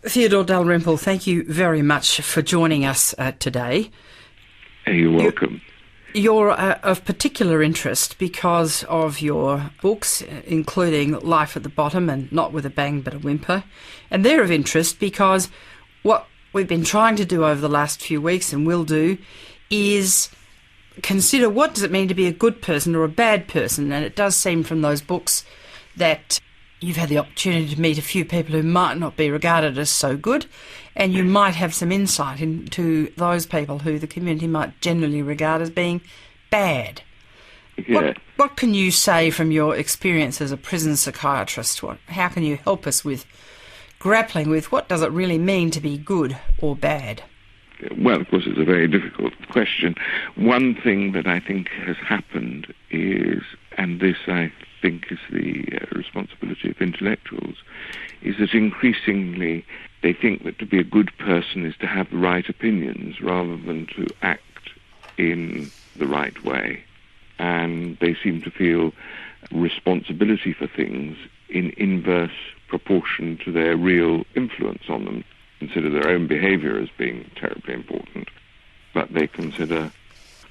Theodore Dalrymple, thank you very much for joining us today. You're welcome. You're of particular interest because of your books, including Life at the Bottom and Not With a Bang But a Whimper. And they're of interest because what we've been trying to do over the last few weeks and will do is consider what does it mean to be a good person or a bad person. And it does seem from those books that you've had the opportunity to meet a few people who might not be regarded as so good, and you might have some insight into those people who the community might generally regard as being bad. Yeah. What can you say from your experience as a prison psychiatrist? How can you help us with grappling with what does it really mean to be good or bad? Well, of course, it's a very difficult question. One thing that I think has happened is, and this I think is the responsibility of intellectuals, is that increasingly they think that to be a good person is to have the right opinions rather than to act in the right way. And they seem to feel responsibility for things in inverse proportion to their real influence on them. Consider their own behaviour as being terribly important, but they consider,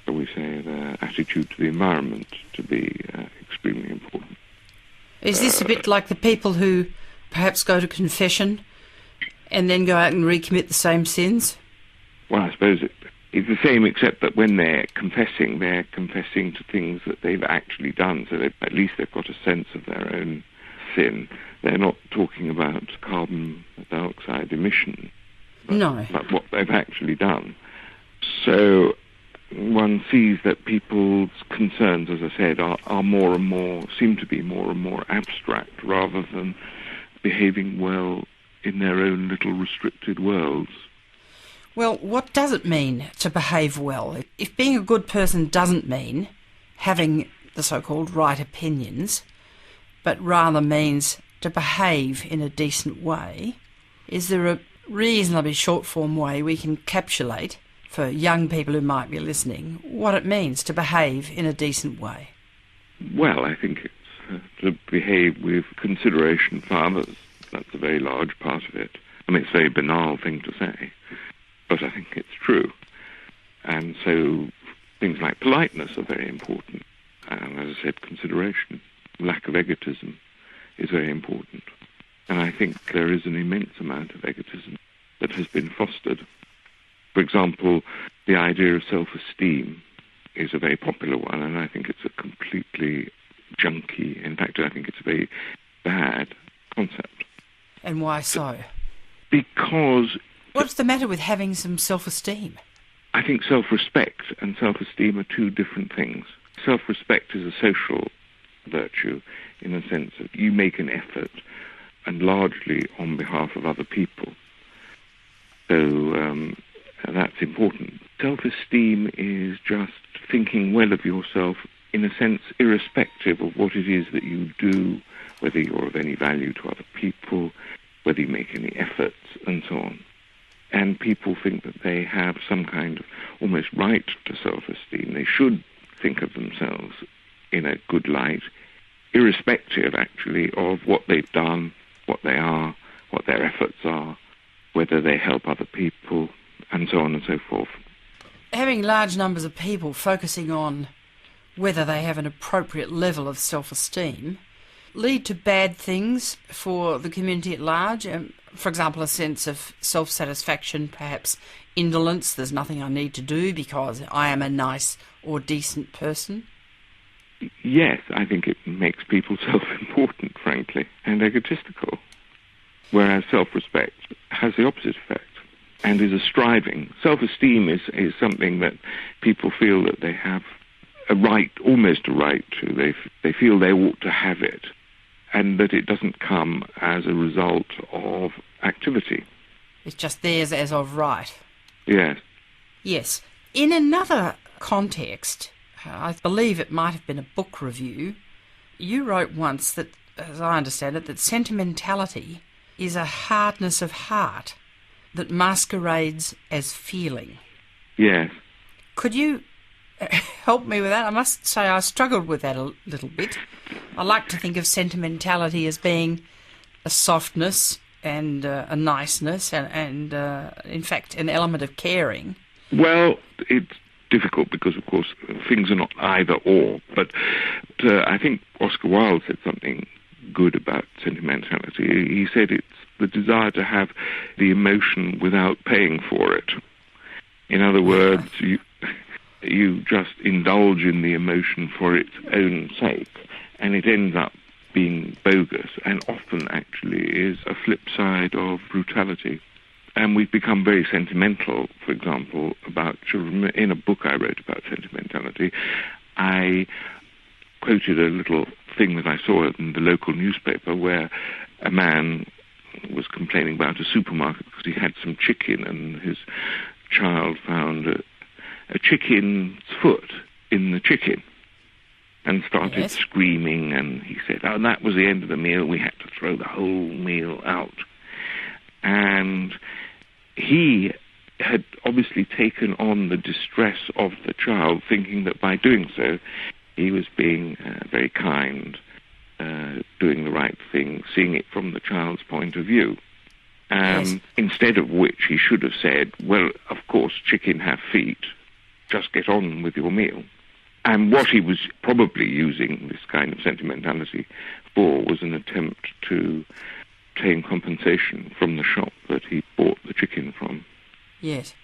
shall we say, their attitude to the environment to be extremely important. Is this a bit like the people who perhaps go to confession and then go out and recommit the same sins? Well, I suppose it's the same, except that when they're confessing to things that they've actually done, so at least they've got a sense of their own sin. They're not talking about carbon dioxide emission, but what they've actually done. So one sees that people's concerns, as I said, are more and more, seem to be more and more abstract rather than behaving well in their own little restricted worlds. Well, what does it mean to behave well? If being a good person doesn't mean having the so-called right opinions, but rather means to behave in a decent way, is there a reasonably short-form way we can encapsulate for young people who might be listening what it means to behave in a decent way? Well, I think it's to behave with consideration for others. That's a very large part of it. I mean, it's a very banal thing to say, but I think it's true. And so things like politeness are very important. And as I said, consideration, lack of egotism is very important. And I think there is an immense amount of egotism that has been fostered. For example, the idea of self-esteem is a very popular one, and I think it's a completely junky, in fact, I think it's a very bad concept. And why so? Because... What's the matter with having some self-esteem? I think self-respect and self-esteem are two different things. Self-respect is a social virtue in the sense that you make an effort, and largely on behalf of other people. So that's important. Self-esteem is just thinking well of yourself, in a sense, irrespective of what it is that you do, whether you're of any value to other people, whether you make any efforts, and so on. And people think that they have some kind of almost right to self-esteem. They should think of themselves in a good light, irrespective, actually, of what they've done, what they are, what their efforts are, whether they help other people, and so on and so forth. Having large numbers of people focusing on whether they have an appropriate level of self-esteem lead to bad things for the community at large. For example, a sense of self-satisfaction, perhaps indolence, there's nothing I need to do because I am a nice or decent person. Yes, I think it makes people self-important, frankly, and egotistical, whereas self-respect has the opposite effect and is a striving. Self-esteem is something that people feel that they have a right, almost a right to. They feel they ought to have it, and that it doesn't come as a result of activity. It's just theirs as of right. Yes. Yes. In another context, I believe it might have been a book review, you wrote once that, as I understand it, that sentimentality is a hardness of heart that masquerades as feeling. Yes. Could you help me with that? I must say I struggled with that a little bit. I like to think of sentimentality as being a softness and a niceness and in fact, an element of caring. Well, it's difficult because, of course, things are not either or. But I think Oscar Wilde said something good about sentimentality. He said it's the desire to have the emotion without paying for it. In other words, you just indulge in the emotion for its own sake, and it ends up being bogus, and often actually is a flip side of brutality. And we've become very sentimental, for example, about children. In a book I wrote about sentimentality, I quoted a little thing that I saw in the local newspaper where a man was complaining about a supermarket because he had some chicken, and his child found a chicken's foot in the chicken and started screaming, and he said, oh, that was the end of the meal. We had to throw the whole meal out. And he had obviously taken on the distress of the child, thinking that by doing so, he was being very kind, doing the right thing, seeing it from the child's point of view. Instead of which he should have said, well, of course, chicken have feet, just get on with your meal. And what he was probably using this kind of sentimentality for was an attempt to obtain compensation from the shop that he bought the chicken from. Yes.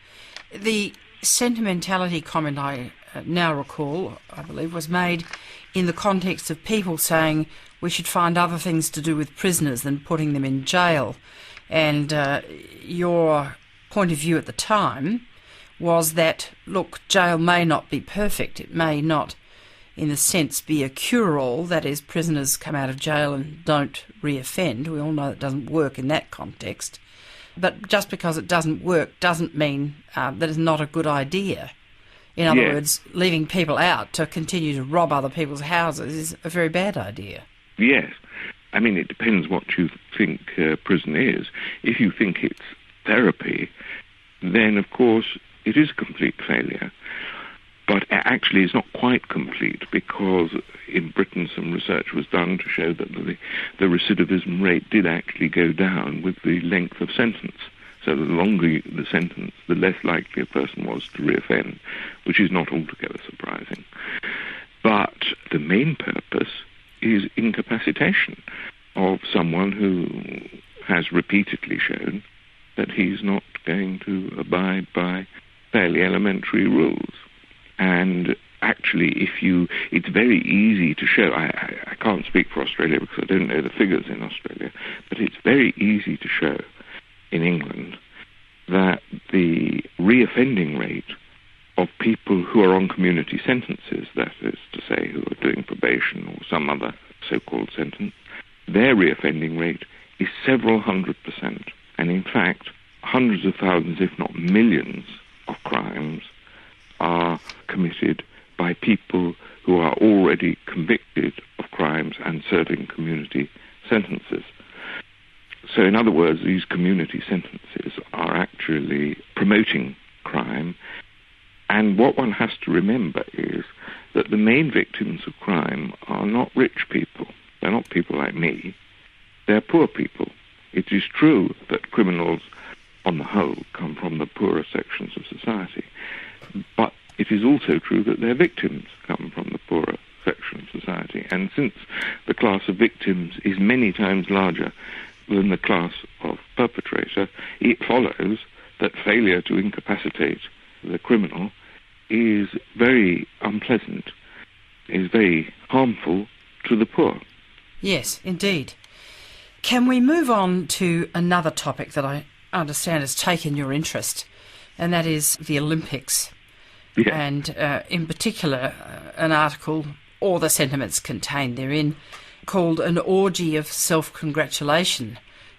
The sentimentality comment I now recall, I believe, was made in the context of people saying we should find other things to do with prisoners than putting them in jail. And your point of view at the time was that, look, jail may not be perfect. It may not, in a sense, be a cure-all. That is, prisoners come out of jail and don't reoffend. We all know it doesn't work in that context. But just because it doesn't work doesn't mean that it's not a good idea. In other words, leaving people out to continue to rob other people's houses is a very bad idea. Yes. I mean, it depends what you think prison is. If you think it's therapy, then, of course, it is a complete failure. But actually it's not quite complete, because in Britain some research was done to show that the recidivism rate did actually go down with the length of sentence. So the longer the sentence, the less likely a person was to reoffend, which is not altogether surprising. But the main purpose is incapacitation of someone who has repeatedly shown that he's not going to abide by fairly elementary rules. And actually, it's very easy to show, I can't speak for Australia because I don't know the figures in Australia, but it's very easy to show in England that the reoffending rate of people who are on community sentences, that is to say, who are doing probation or some other so-called sentence, their reoffending rate is several 100%. And in fact, hundreds of thousands, if not millions, of crimes are committed by people who are already convicted of crimes and serving community sentences. So in other words, these community sentences are actually promoting crime. And what one has to remember is that the main victims of crime are not rich people. They're not people like me. They're poor people. It is true that criminals, on the whole, come from the poorer sections of society. But it is also true that their victims come from the poorer section of society. And since the class of victims is many times larger than the class of perpetrator, it follows that failure to incapacitate the criminal is very unpleasant, is very harmful to the poor. Yes, indeed. Can we move on to another topic that I understand has taken your interest, and that is the Olympics? Yeah. And in particular, an article, or the sentiments contained therein, called An Orgy of Self-Congratulation.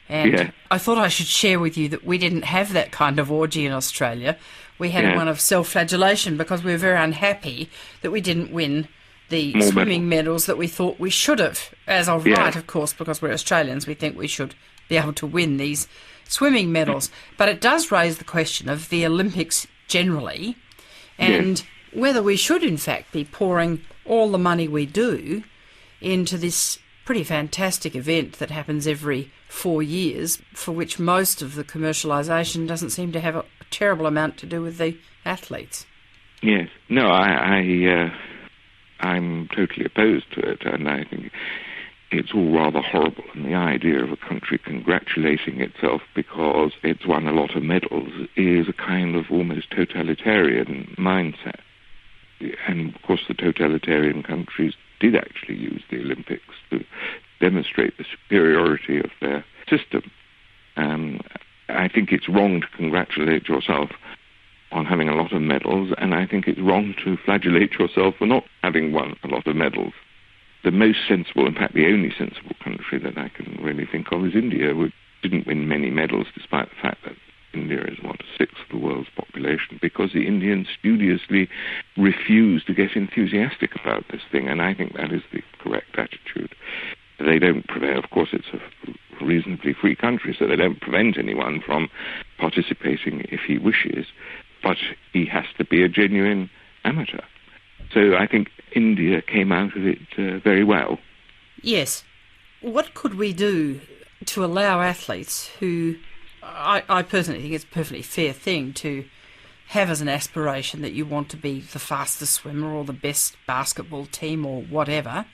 And I thought I should share with you that we didn't have that kind of orgy in Australia. We had one of self-flagellation because we were very unhappy that we didn't win the swimming medals that we thought we should have. As of right, of course, because we're Australians, we think we should be able to win these swimming medals. But it does raise the question of the Olympics generally, and whether we should in fact be pouring all the money we do into this pretty fantastic event that happens every 4 years, for which most of the commercialisation doesn't seem to have a terrible amount to do with the athletes. Yes. No, I'm totally opposed to it, and I think it's all rather horrible. And the idea of a country congratulating itself because it's won a lot of medals is a kind of almost totalitarian mindset. And, of course, the totalitarian countries did actually use the Olympics to demonstrate the superiority of their system. I think it's wrong to congratulate yourself on having a lot of medals, and I think it's wrong to flagellate yourself for not having won a lot of medals. The most sensible, in fact the only sensible country that I can really think of is India, which didn't win many medals despite the fact that India is, a sixth of the world's population, because the Indians studiously refuse to get enthusiastic about this thing, and I think that is the correct attitude. They don't prevent, of course it's a reasonably free country, so they don't prevent anyone from participating if he wishes, but he has to be a genuine amateur. So I think India came out of it very well. Yes. What could we do to allow athletes who, I personally think it's a perfectly fair thing to have as an aspiration that you want to be the fastest swimmer or the best basketball team or whatever.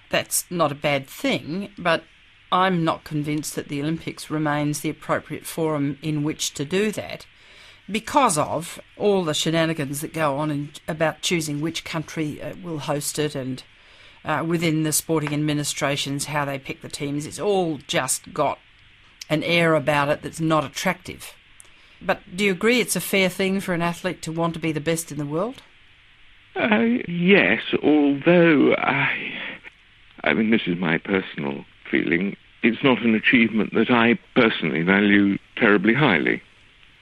That's not a bad thing, but I'm not convinced that the Olympics remains the appropriate forum in which to do that, because of all the shenanigans that go on about choosing which country will host it, and within the sporting administrations how they pick the teams. It's all just got an air about it that's not attractive. But do you agree it's a fair thing for an athlete to want to be the best in the world? Yes, although I mean, this is my personal feeling. It's not an achievement that I personally value terribly highly.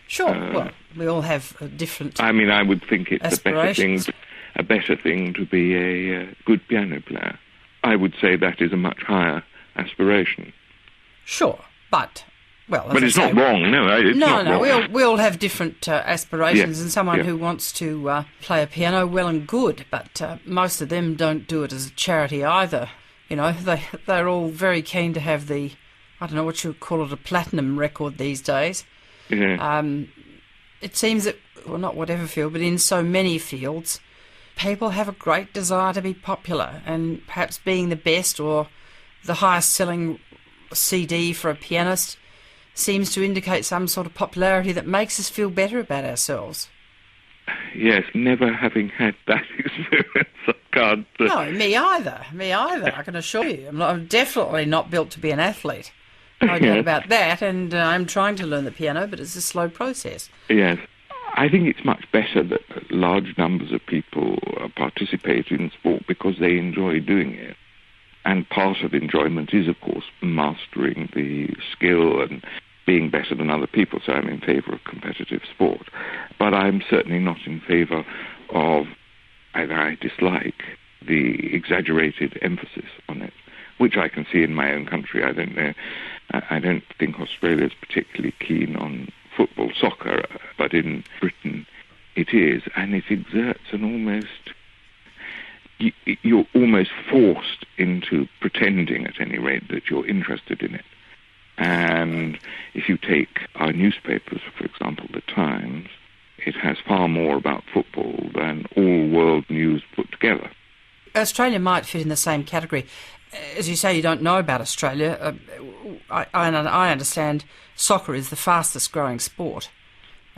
Sure. Well, we all have different. I mean, I would think it's a better thing to be a good piano player. I would say that is a much higher aspiration. Sure, but it's not wrong. No, it's not wrong. We all have different aspirations, and someone who wants to play a piano, well and good, but most of them don't do it as a charity either. You know, they're all very keen to have the, I don't know what you would call it, a platinum record these days. Yeah. It seems that, well, not whatever field, but in so many fields, people have a great desire to be popular, and perhaps being the best or the highest selling CD for a pianist seems to indicate some sort of popularity that makes us feel better about ourselves. Yes, never having had that experience, I can't... No, me either, I can assure you. I'm definitely not built to be an athlete. No doubt about that, and I'm trying to learn the piano, but it's a slow process. Yes. I think it's much better that large numbers of people participate in sport because they enjoy doing it. And part of enjoyment is, of course, mastering the skill and being better than other people, so I'm in favour of competitive sport. But I'm certainly not in favour of, I dislike the exaggerated emphasis on it, which I can see in my own country. I don't know. I don't think Australia's particularly keen on football, soccer, but in Britain it is, and it exerts an almost... You're almost forced into pretending, at any rate, that you're interested in it. And if you take our newspapers, for example, The Times, it has far more about football than all world news put together. Australia might fit in the same category. As you say, you don't know about Australia. I understand soccer is the fastest growing sport.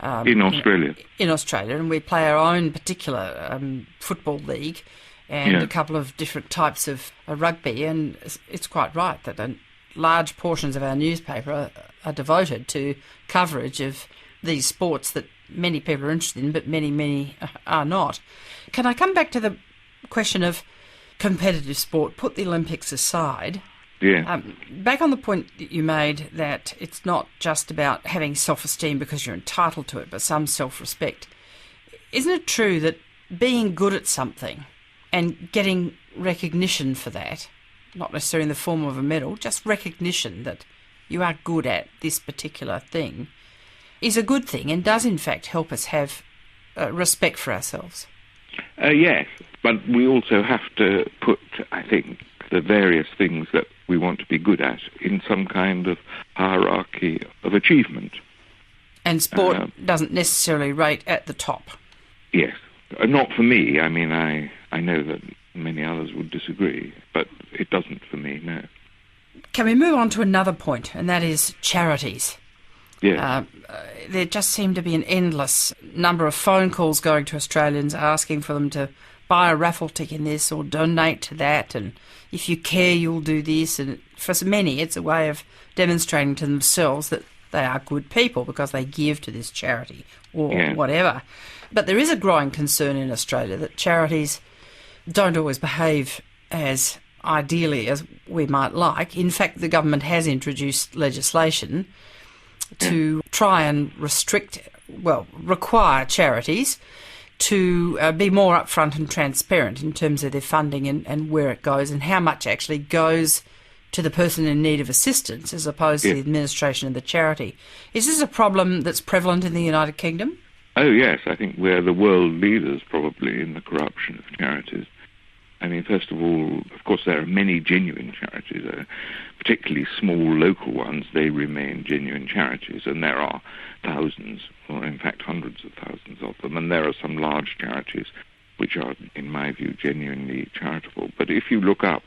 In Australia. In Australia, and we play our own particular football league and a couple of different types of rugby, and it's quite right that large portions of our newspaper are devoted to coverage of these sports that many people are interested in, but many are not. Can I come back to the question of competitive sport, put the Olympics aside? Yeah. Back on the point that you made that it's not just about having self-esteem because you're entitled to it, but some self-respect. Isn't it true that being good at something and getting recognition for that, not necessarily in the form of a medal, just recognition that you are good at this particular thing, is a good thing and does in fact help us have respect for ourselves? Yes, but we also have to put, I think, the various things that we want to be good at in some kind of hierarchy of achievement. And sport doesn't necessarily rate at the top. Yes. Not for me. I mean, I know that many others would disagree, but it doesn't for me, no. Can we move on to another point, and that is charities? Yes. There just seem to be an endless number of phone calls going to Australians asking for them to buy a raffle ticket in this or donate to that, and if you care, you'll do this. And for so many, it's a way of demonstrating to themselves that they are good people because they give to this charity or whatever. But there is a growing concern in Australia that charities don't always behave as ideally as we might like. In fact, the government has introduced legislation to try and require charities to be more upfront and transparent in terms of their funding and where it goes and how much actually goes to the person in need of assistance as opposed to the administration of the charity. Is this a problem that's prevalent in the United Kingdom? Oh, yes. I think we're the world leaders probably in the corruption of charities. I mean, first of all, of course, there are many genuine charities, particularly small local ones. They remain genuine charities, and there are thousands, or in fact hundreds of thousands of them, and there are some large charities which are, in my view, genuinely charitable. But if you look up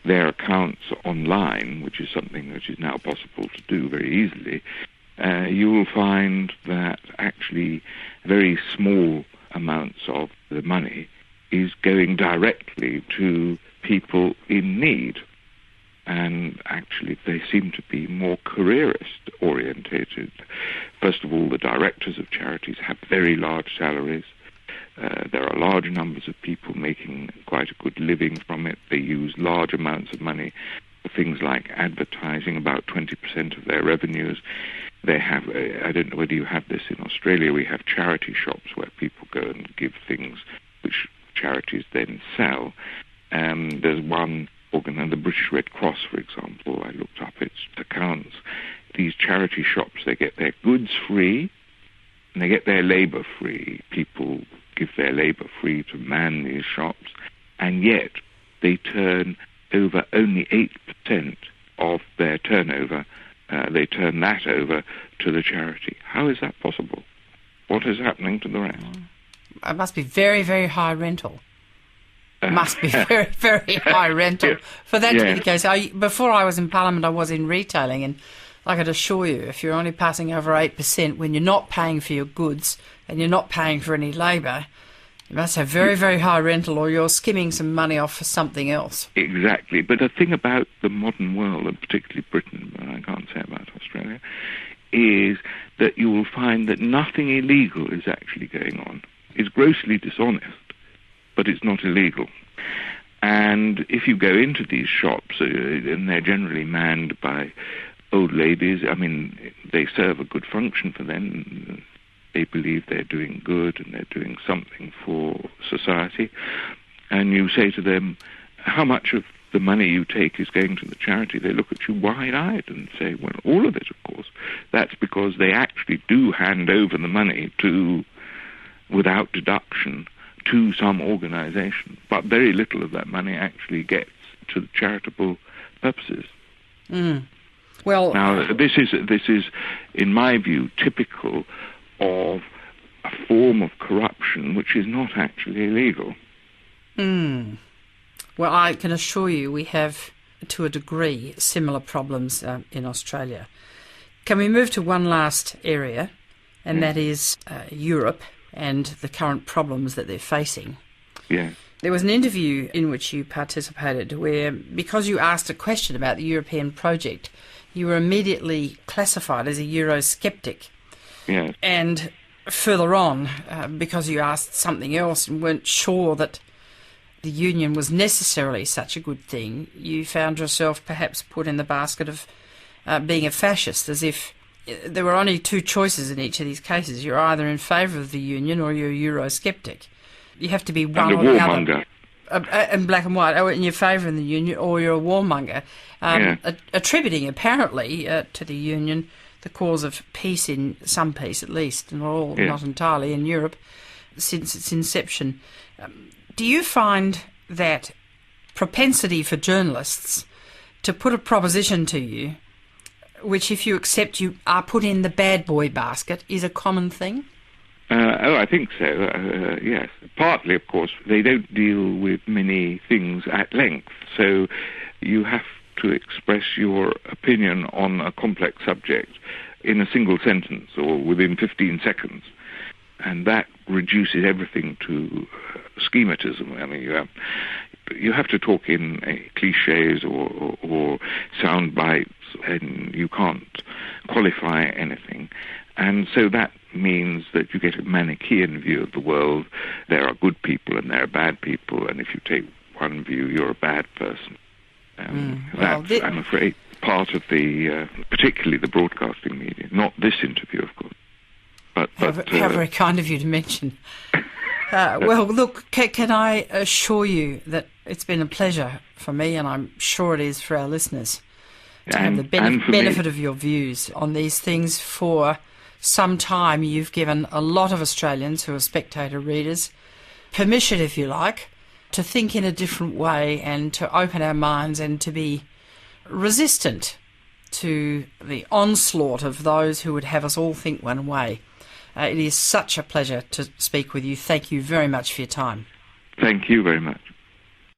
their accounts online, which is something which is now possible to do very easily, you will find that actually very small amounts of the money is going directly to people in need. And actually they seem to be more careerist orientated. First of all, the directors of charities have very large salaries. There are large numbers of people making quite a good living from it. They use large amounts of money for things like advertising, about 20% of their revenues. They have, I don't know whether you have this in Australia, we have charity shops where people go and give things which charities then sell. There's one organ, the British Red Cross, for example. I looked up its accounts. These charity shops, they get their goods free and they get their labour free. People give their labour free to man these shops, and yet they turn over only 8% of their turnover. They turn that over to the charity. How is that possible? What is happening to the rest? It must be very, very high rental. Must be very, very high rental for that to be the case. Before I was in Parliament, I was in retailing, and I could assure you, if you're only passing over 8% when you're not paying for your goods and you're not paying for any labour, you must have very, very high rental, or you're skimming some money off for something else. Exactly. But the thing about the modern world, and particularly Britain, but I can't say about Australia, is that you will find that nothing illegal is actually going on. It's grossly dishonest, but it's not illegal. And if you go into these shops, and they're generally manned by old ladies, I mean, they serve a good function for them. They believe they're doing good and they're doing something for society. And you say to them, how much of the money you take is going to the charity? They look at you wide-eyed and say, well, all of it, of course. That's because they actually do hand over the money without deduction, to some organisation. But very little of that money actually gets to the charitable purposes. Well, now, this is, in my view, typical of a form of corruption which is not actually illegal. Well, I can assure you we have, to a degree, similar problems in Australia. Can we move to one last area, and that is Europe and the current problems that they're facing? Yeah. There was an interview in which you participated where, because you asked a question about the European project, you were immediately classified as a Eurosceptic. Yes. And further on, because you asked something else and weren't sure that the union was necessarily such a good thing, you found yourself perhaps put in the basket of being a fascist, as if there were only two choices in each of these cases. You're either in favour of the union or you're a Eurosceptic. You have to be one or the other. In black and white, in your favour in the union or you're a warmonger. Attributing, apparently, to the union the cause of peace, in some peace at least, and all not entirely in Europe, since its inception. Do you find that propensity for journalists to put a proposition to you, which if you accept you are put in the bad boy basket, is a common thing? I think so, yes. Partly, of course, they don't deal with many things at length, so you have to express your opinion on a complex subject in a single sentence or within 15 seconds. And that reduces everything to schematism. I mean, you have to talk in cliches or sound bites, and you can't qualify anything. And so that means that you get a Manichaean view of the world. There are good people and there are bad people, and if you take one view, you're a bad person. That's, I'm afraid, part of the, particularly the broadcasting media. Not this interview, of course. But how very kind of you to mention. Well, look, can I assure you that it's been a pleasure for me, and I'm sure it is for our listeners, to have the benefit of your views on these things. For some time, you've given a lot of Australians who are Spectator readers permission, if you like, to think in a different way and to open our minds and to be resistant to the onslaught of those who would have us all think one way. It is such a pleasure to speak with you. Thank you very much for your time. Thank you very much.